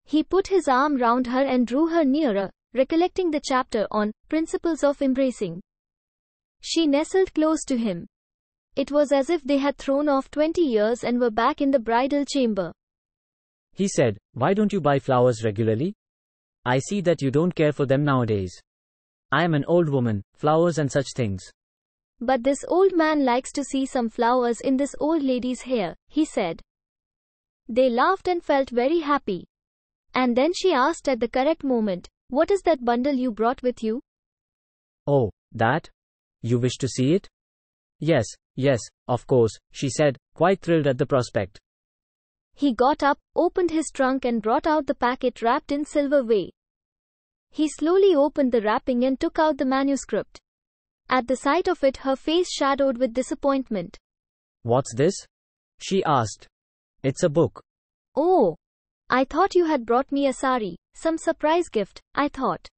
He put his arm round her and drew her nearer, recollecting the chapter on Principles of Embracing. She nestled close to him. It was as if they had thrown off 20 years and were back in the bridal chamber. He said, "Why don't you buy flowers regularly? I see that you don't care for them nowadays. I am an old woman, flowers and such things." "But this old man likes to see some flowers in this old lady's hair," he said. They laughed and felt very happy. And then she asked at the correct moment, "What is that bundle you brought with you?" "Oh, that? You wish to see it?" Yes, of course," she said, quite thrilled at the prospect. He got up, opened his trunk and brought out the packet wrapped in silverware. He slowly opened the wrapping and took out the manuscript. At the sight of it, her face shadowed with disappointment. "What's this?" she asked. "It's a book." "Oh, I thought you had brought me a sari, some surprise gift, I thought."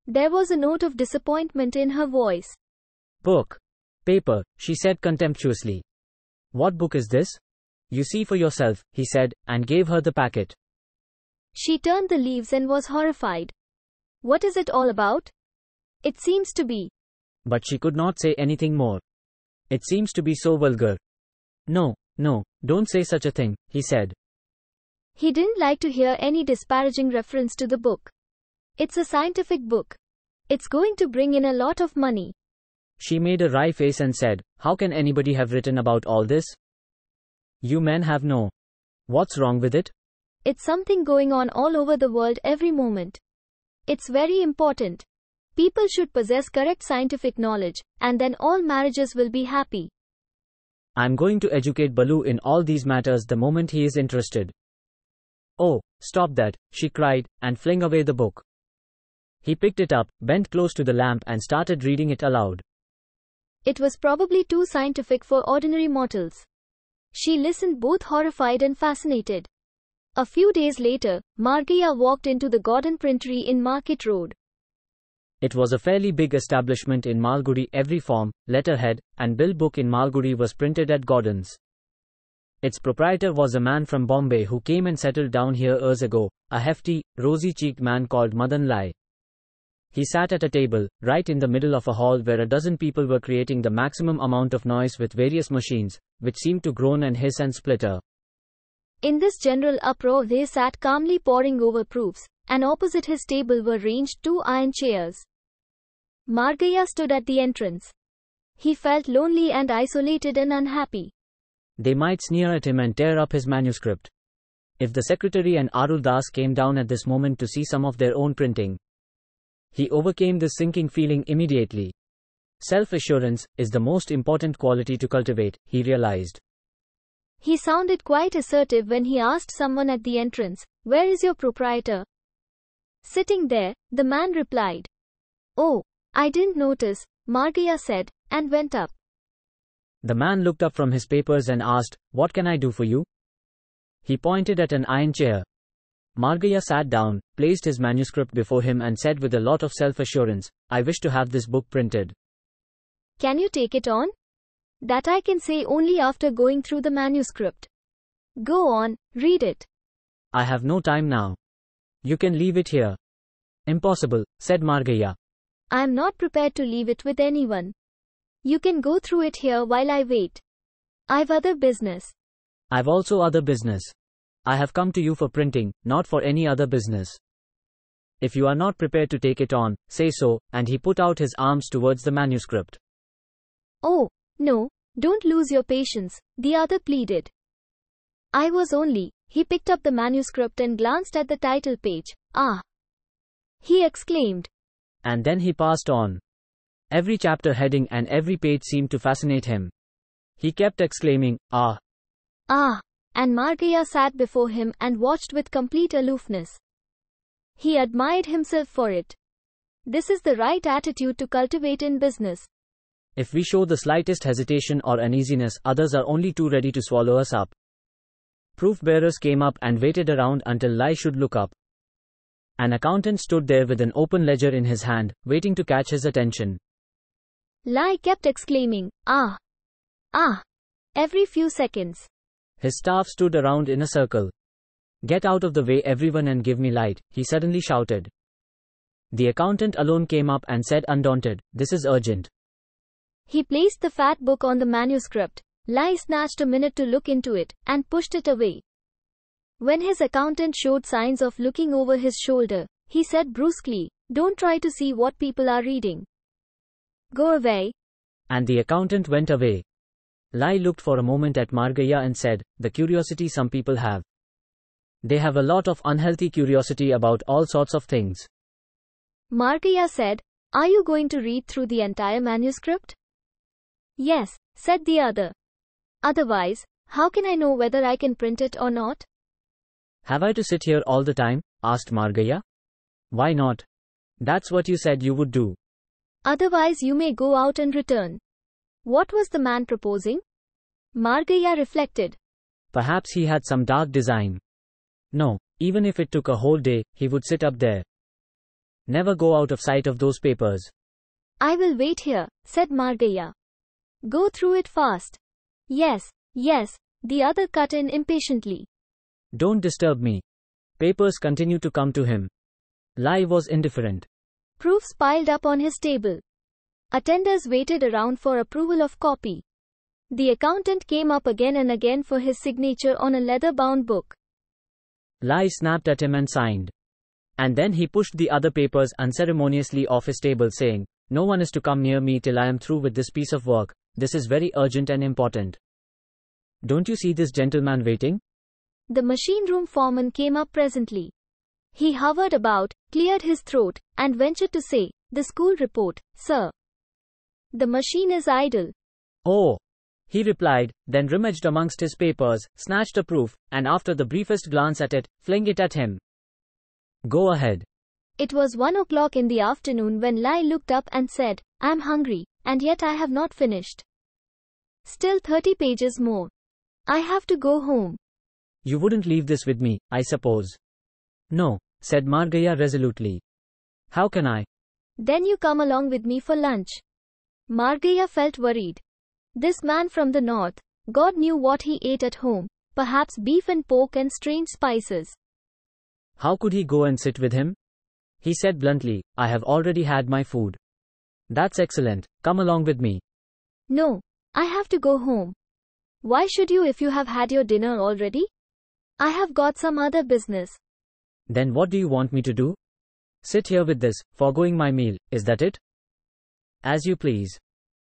There was a note of disappointment in her voice. "Book. Paper," she said contemptuously. "What book is this?" "You see for yourself," he said, and gave her the packet. She turned the leaves and was horrified. "What is it all about?" "It seems to be." But she could not say anything more. "It seems to be so vulgar." No, don't say such a thing," he said. He didn't like to hear any disparaging reference to the book. "It's a scientific book. It's going to bring in a lot of money." She made a wry face and said, "How can anybody have written about all this? You men have no. What's wrong with it?" "It's something going on all over the world every moment. It's very important. People should possess correct scientific knowledge, and then all marriages will be happy." "I'm going to educate Balu in all these matters the moment he is interested." "Oh, stop that," she cried, and flung away the book. He picked it up, bent close to the lamp and started reading it aloud. It was probably too scientific for ordinary mortals. She listened both horrified and fascinated. A few days later, Margia walked into the Gordon Printery in Market Road. It was a fairly big establishment in Malgudi. Every form, letterhead, and bill book in Malgudi was printed at Gordon's. Its proprietor was a man from Bombay who came and settled down here years ago, a hefty, rosy-cheeked man called Madan Lai. He sat at a table, right in the middle of a hall where a dozen people were creating the maximum amount of noise with various machines, which seemed to groan and hiss and splitter. In this general uproar they sat calmly poring over proofs, and opposite his table were ranged 2 iron chairs. Margia stood at the entrance. He felt lonely and isolated and unhappy. They might sneer at him and tear up his manuscript. If the secretary and Arul Das came down at this moment to see some of their own printing. He overcame this sinking feeling immediately. Self-assurance is the most important quality to cultivate, he realized. He sounded quite assertive when he asked someone at the entrance, "Where is your proprietor?" "Sitting there," the man replied. "Oh, I didn't notice," Margia said, and went up. The man looked up from his papers and asked, "What can I do for you?" He pointed at an iron chair. Margia sat down, placed his manuscript before him and said with a lot of self-assurance, "I wish to have this book printed." "Can you take it on?" "That I can say only after going through the manuscript." "Go on, read it." "I have no time now. You can leave it here." "Impossible," said Margia. "I am not prepared to leave it with anyone. You can go through it here while I wait. I've other business." "I've also other business. I have come to you for printing, not for any other business. If you are not prepared to take it on, say so," and he put out his arms towards the manuscript. "Oh, no, don't lose your patience," the other pleaded. "I was only..." He picked up the manuscript and glanced at the title page. "Ah!" he exclaimed. And then he passed on. Every chapter heading and every page seemed to fascinate him. He kept exclaiming, "Ah! Ah!" And Margia sat before him and watched with complete aloofness. He admired himself for it. This is the right attitude to cultivate in business. If we show the slightest hesitation or uneasiness, others are only too ready to swallow us up. Proof bearers came up and waited around until Lai should look up. An accountant stood there with an open ledger in his hand, waiting to catch his attention. Lai kept exclaiming, "Ah! Ah!" every few seconds. His staff stood around in a circle. Get out of the way everyone and give me light, he suddenly shouted. The accountant alone came up and said undaunted, this is urgent. He placed the fat book on the manuscript. Lai snatched a minute to look into it, and pushed it away. When his accountant showed signs of looking over his shoulder, he said brusquely, don't try to see what people are reading. Go away. And the accountant went away. Lai looked for a moment at Margaya and said, the curiosity some people have. They have a lot of unhealthy curiosity about all sorts of things. Margaya said, are you going to read through the entire manuscript? Yes, said the other. Otherwise, how can I know whether I can print it or not? Have I to sit here all the time? Asked Margaya. Why not? That's what you said you would do. Otherwise you may go out and return. What was the man proposing? Margaya reflected. Perhaps he had some dark design. No, even if it took a whole day, he would sit up there. Never go out of sight of those papers. I will wait here, said Margaya. Go through it fast. Yes, the other cut in impatiently. Don't disturb me. Papers continued to come to him. Lai was indifferent. Proofs piled up on his table. Attenders waited around for approval of copy. The accountant came up again and again for his signature on a leather-bound book. Lai snapped at him and signed. And then he pushed the other papers unceremoniously off his table saying, no one is to come near me till I am through with this piece of work. This is very urgent and important. Don't you see this gentleman waiting? The machine room foreman came up presently. He hovered about, cleared his throat, and ventured to say, the school report, sir. The machine is idle. Oh, he replied, then rummaged amongst his papers, snatched a proof, and after the briefest glance at it, flung it at him. Go ahead. It was 1 o'clock in the afternoon when Lai looked up and said, I'm hungry, and yet I have not finished. Still 30 pages more. I have to go home. You wouldn't leave this with me, I suppose. No, said Margaya resolutely. How can I? Then you come along with me for lunch. Margaya felt worried. This man from the north, God knew what he ate at home, perhaps beef and pork and strange spices. How could he go and sit with him? He said bluntly, I have already had my food. That's excellent, come along with me. No, I have to go home. Why should you if you have had your dinner already? I have got some other business. Then what do you want me to do? Sit here with this, foregoing my meal, is that it? As you please.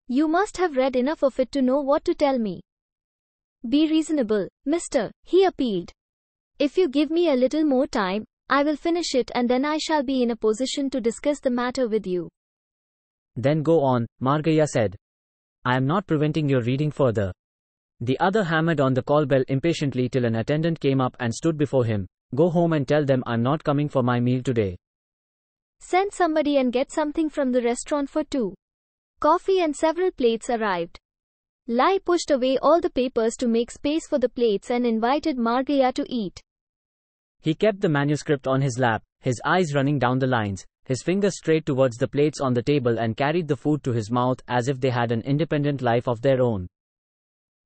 You must have read enough of it to know what to tell me. Be reasonable, mister, he appealed. If you give me a little more time, I will finish it and then I shall be in a position to discuss the matter with you. Then go on, Margaya said. I am not preventing your reading further. The other hammered on the call bell impatiently till an attendant came up and stood before him. Go home and tell them I'm not coming for my meal today. Send somebody and get something from the restaurant for two. Coffee and several plates arrived. Lai pushed away all the papers to make space for the plates and invited Margaya to eat. He kept the manuscript on his lap, his eyes running down the lines, his fingers straight towards the plates on the table and carried the food to his mouth as if they had an independent life of their own.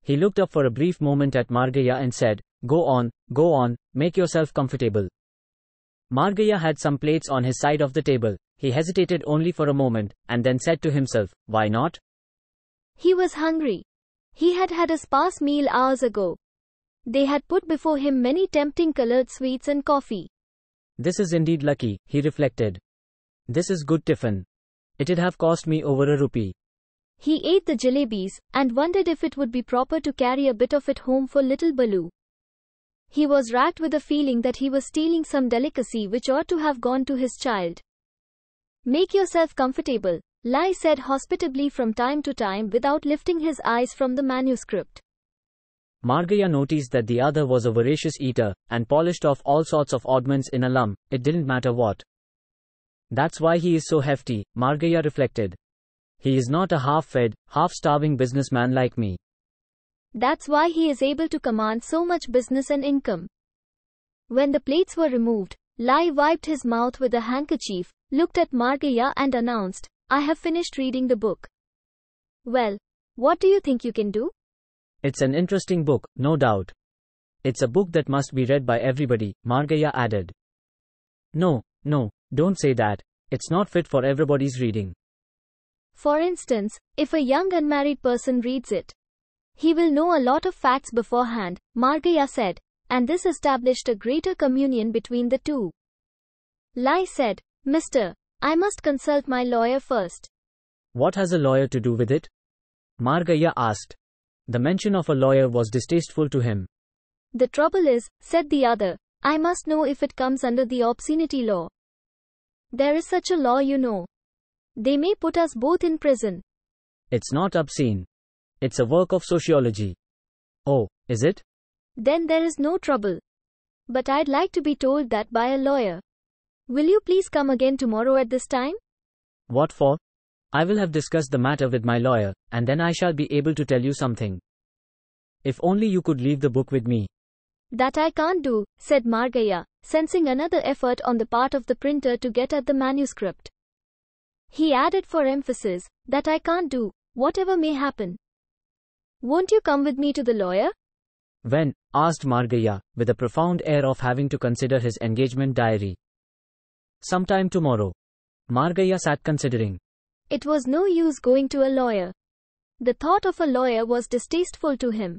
He looked up for a brief moment at Margaya and said, go on, make yourself comfortable. Margaya had some plates on his side of the table. He hesitated only for a moment, and then said to himself, why not? He was hungry. He had had a sparse meal hours ago. They had put before him many tempting colored sweets and coffee. This is indeed lucky, he reflected. This is good tiffin. It'd have cost me over a rupee. He ate the jalebis, and wondered if it would be proper to carry a bit of it home for little Balu. He was racked with a feeling that he was stealing some delicacy which ought to have gone to his child. Make yourself comfortable, Lai said hospitably from time to time without lifting his eyes from the manuscript. Margaya noticed that the other was a voracious eater, and polished off all sorts of oddments in a lump, it didn't matter what. That's why he is so hefty, Margaya reflected. He is not a half-fed, half-starving businessman like me. That's why he is able to command so much business and income. When the plates were removed, Lai wiped his mouth with a handkerchief, looked at Margaya and announced, I have finished reading the book. Well, what do you think you can do? It's an interesting book, no doubt. It's a book that must be read by everybody, Margaya added. No, don't say that. It's not fit for everybody's reading. For instance, if a young unmarried person reads it, he will know a lot of facts beforehand, Margaya said, and this established a greater communion between the two. Lai said, Mr. I must consult my lawyer first. What has a lawyer to do with it? Margaya asked. The mention of a lawyer was distasteful to him. The trouble is, said the other, I must know if it comes under the obscenity law. There is such a law, you know. They may put us both in prison. It's not obscene. It's a work of sociology. Oh, is it? Then there is no trouble. But I'd like to be told that by a lawyer. Will you please come again tomorrow at this time? What for? I will have discussed the matter with my lawyer, and then I shall be able to tell you something. If only you could leave the book with me. That I can't do, said Margaya, sensing another effort on the part of the printer to get at the manuscript. He added for emphasis, that I can't do, whatever may happen. Won't you come with me to the lawyer? When? Asked Margaya, with a profound air of having to consider his engagement diary. Sometime tomorrow. Margaya sat considering. It was no use going to a lawyer. The thought of a lawyer was distasteful to him.